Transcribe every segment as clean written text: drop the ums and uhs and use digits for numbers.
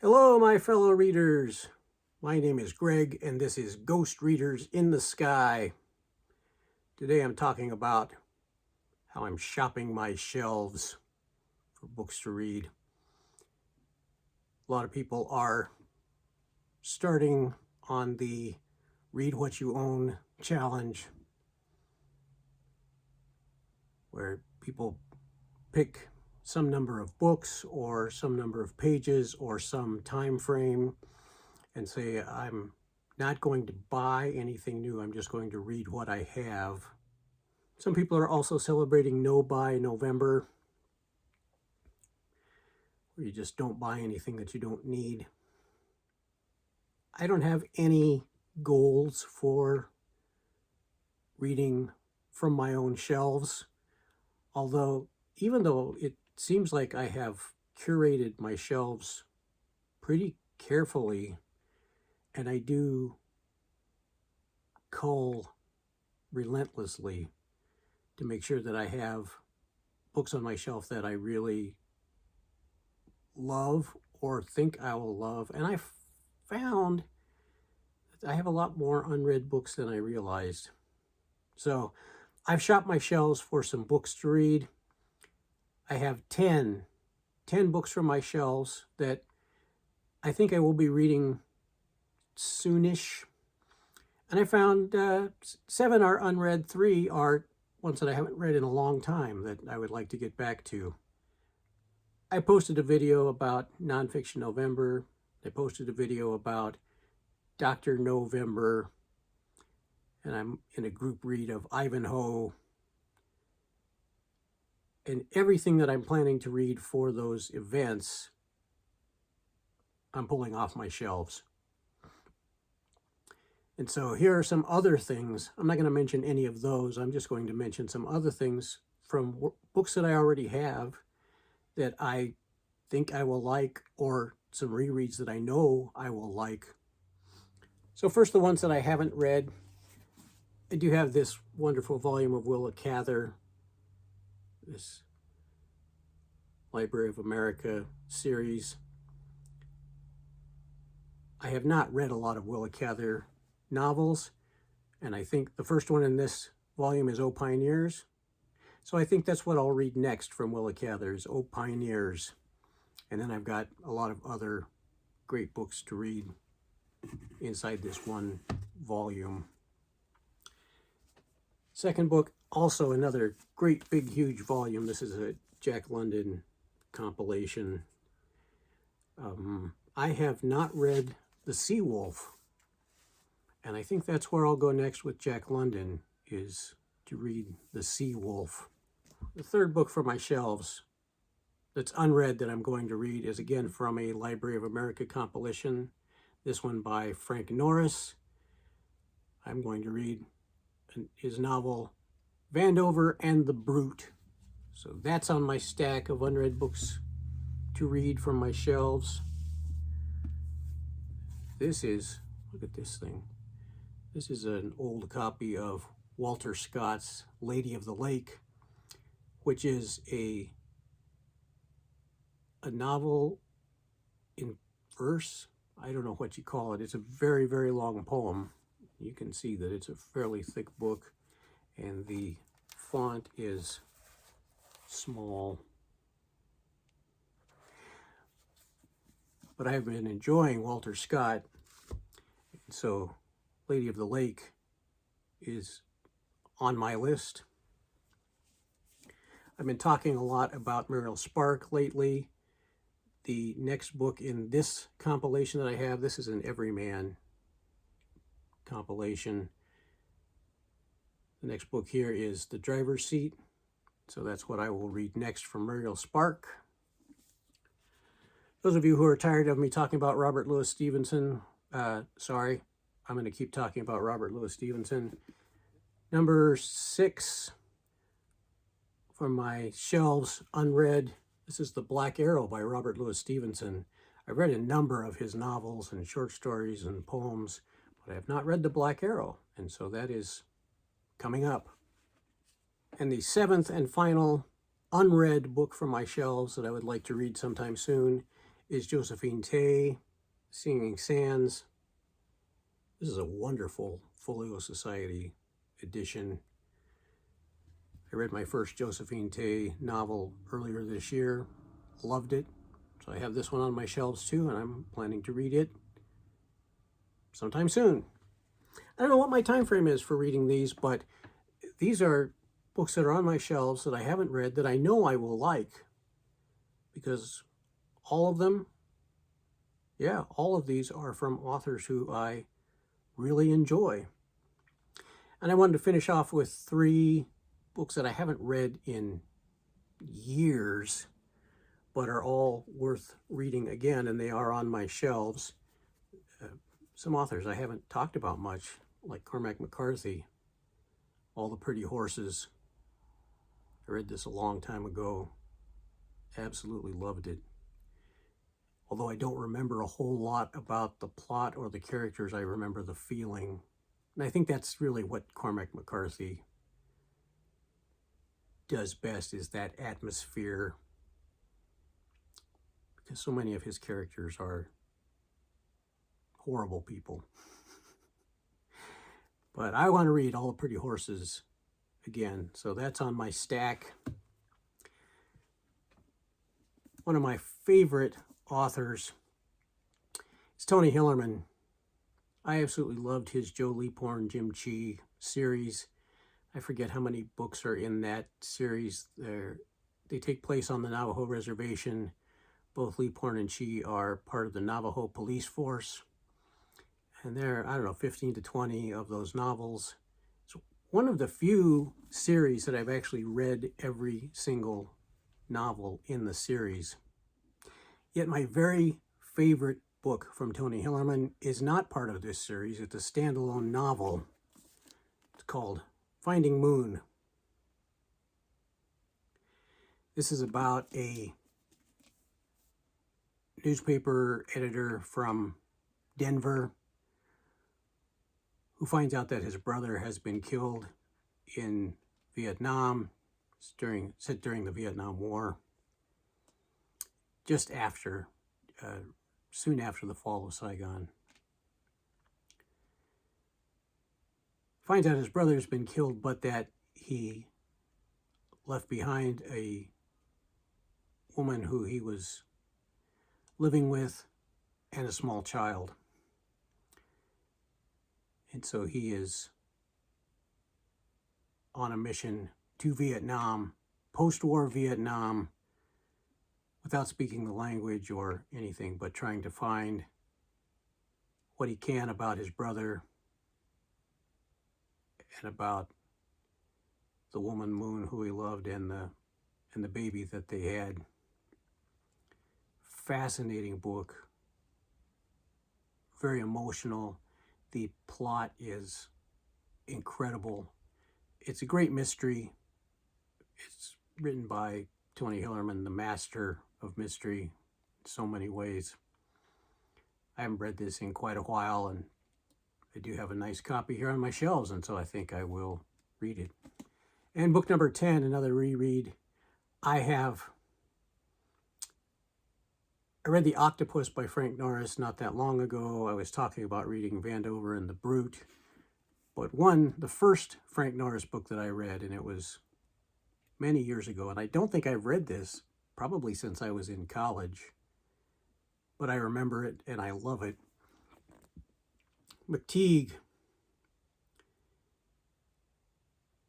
Hello, my fellow readers. My name is Greg, and this is Ghost Readers in the Sky. Today I'm talking about how I'm shopping my shelves for books to read. A lot of people are starting on the Read What You Own challenge, where people pick some number of books or some number of pages or some time frame and say, I'm not going to buy anything new, I'm just going to read what I have. Some people are also celebrating No Buy November, where you just don't buy anything that you don't need. I don't have any goals for reading from my own shelves, although even though it seems like I have curated my shelves pretty carefully, and I do cull relentlessly to make sure that I have books on my shelf that I really love or think I will love. And I found that I have a lot more unread books than I realized. So I've shopped my shelves for some books to read. I have 10 books from my shelves that I think I will be reading soonish. And I found 7 are unread, 3 are ones that I haven't read in a long time that I would like to get back to. I posted a video about Nonfiction November. I posted a video about Dr. November. And I'm in a group read of Ivanhoe. And everything that I'm planning to read for those events, I'm pulling off my shelves. And so here are some other things. I'm not going to mention any of those. I'm just going to mention some other things from books that I already have that I think I will like, or some rereads that I know I will like. So first, the ones that I haven't read. I do have this wonderful volume of Willa Cather, this Library of America series. I have not read a lot of Willa Cather novels, and I think the first one in this volume is O Pioneers. So I think that's what I'll read next from Willa Cather's O Pioneers. And then I've got a lot of other great books to read inside this one volume. Second book, also another great big huge volume. This is a Jack London compilation. I have not read The Sea Wolf, and I think that's where I'll go next with Jack London, is to read The Sea Wolf. The third book from my shelves that's unread that I'm going to read is again from a Library of America compilation. This one by Frank Norris. I'm going to read his novel Vandover and the Brute. So that's on my stack of unread books to read from my shelves. This is, look at this thing. This is an old copy of Walter Scott's Lady of the Lake, which is a novel in verse. I don't know what you call it. It's a very, very long poem. You can see that it's a fairly thick book, and the font is small. But I've been enjoying Walter Scott, and so Lady of the Lake is on my list. I've been talking a lot about Muriel Spark lately. The next book in this compilation that I have, this is an Everyman compilation. The next book here is The Driver's Seat. So that's what I will read next from Muriel Spark. Those of you who are tired of me talking about Robert Louis Stevenson, sorry, I'm going to keep talking about Robert Louis Stevenson. Number 6 from my shelves, unread. This is The Black Arrow by Robert Louis Stevenson. I've read a number of his novels and short stories and poems, but I have not read The Black Arrow, and so that is coming up. And the seventh and final unread book from my shelves that I would like to read sometime soon is Josephine Tey, Singing Sands. This is a wonderful Folio Society edition. I read my first Josephine Tey novel earlier this year, loved it. So I have this one on my shelves too, and I'm planning to read it sometime soon. I don't know what my time frame is for reading these, but these are books that are on my shelves that I haven't read that I know I will like, because all of them, yeah, all of these are from authors who I really enjoy. And I wanted to finish off with 3 books that I haven't read in years, but are all worth reading again, and they are on my shelves. Some authors I haven't talked about much, like Cormac McCarthy, All the Pretty Horses. I read this a long time ago. Absolutely loved it. Although I don't remember a whole lot about the plot or the characters, I remember the feeling. And I think that's really what Cormac McCarthy does best, is that atmosphere. Because so many of his characters are horrible people. But I want to read All the Pretty Horses again, so that's on my stack. One of my favorite authors is Tony Hillerman. I absolutely loved his Joe Leaphorn, Jim Chee series. I forget how many books are in that series. They take place on the Navajo reservation. Both Leaphorn and Chee are part of the Navajo police force. And there are, I don't know, 15 to 20 of those novels. It's one of the few series that I've actually read every single novel in the series. Yet my very favorite book from Tony Hillerman is not part of this series. It's a standalone novel. It's called Finding Moon. This is about a newspaper editor from Denver who finds out that his brother has been killed in Vietnam during the Vietnam War, just after, soon after the fall of Saigon. Finds out his brother has been killed, but that he left behind a woman who he was living with and a small child. And so he is on a mission to Vietnam, post-war Vietnam, without speaking the language or anything, but trying to find what he can about his brother and about the woman Moon who he loved and the baby that they had. Fascinating book. Very emotional. The plot is incredible. It's a great mystery. It's written by Tony Hillerman, the master of mystery in so many ways. I haven't read this in quite a while, and I do have a nice copy here on my shelves, and so I think I will read it. And book number 10, another reread. I read The Octopus by Frank Norris not that long ago. I was talking about reading Vandover and the Brute. But the first Frank Norris book that I read, and it was many years ago, and I don't think I've read this probably since I was in college, but I remember it and I love it. McTeague,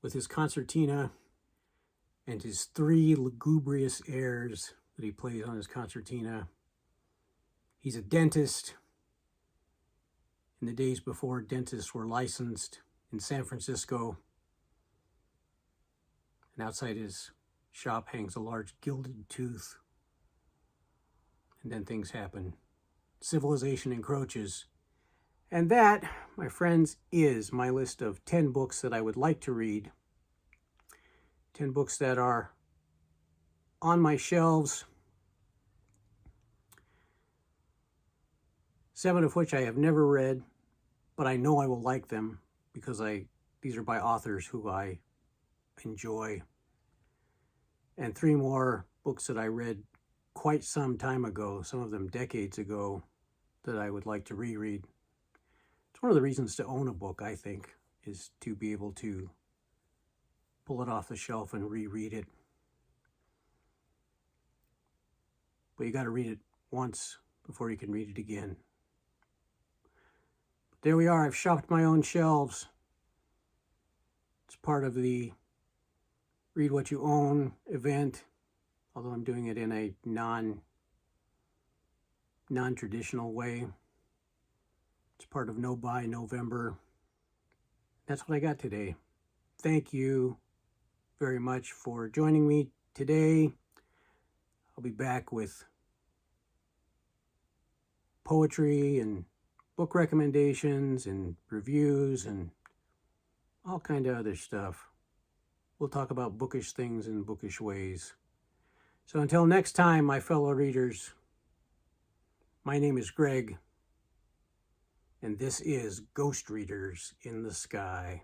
with his concertina and his 3 lugubrious airs that he plays on his concertina. He's a dentist. In the days before dentists were licensed in San Francisco. And outside his shop hangs a large gilded tooth. And then things happen. Civilization encroaches. And that, my friends, is my list of 10 books that I would like to read. 10 books that are on my shelves. 7 of which I have never read, but I know I will like them because these are by authors who I enjoy, and 3 more books that I read quite some time ago, some of them decades ago, that I would like to reread. It's one of the reasons to own a book, I think, is to be able to pull it off the shelf and reread it. But you got to read it once before you can read it again. But there we are. I've shopped my own shelves. It's part of the Read What You Own event, although I'm doing it in a non-traditional way. It's part of No Buy November. That's what I got today. Thank you very much for joining me today. I'll be back with poetry and book recommendations and reviews and all kind of other stuff. We'll talk about bookish things in bookish ways. So until next time, my fellow readers, my name is Greg, and this is Ghost Readers in the Sky.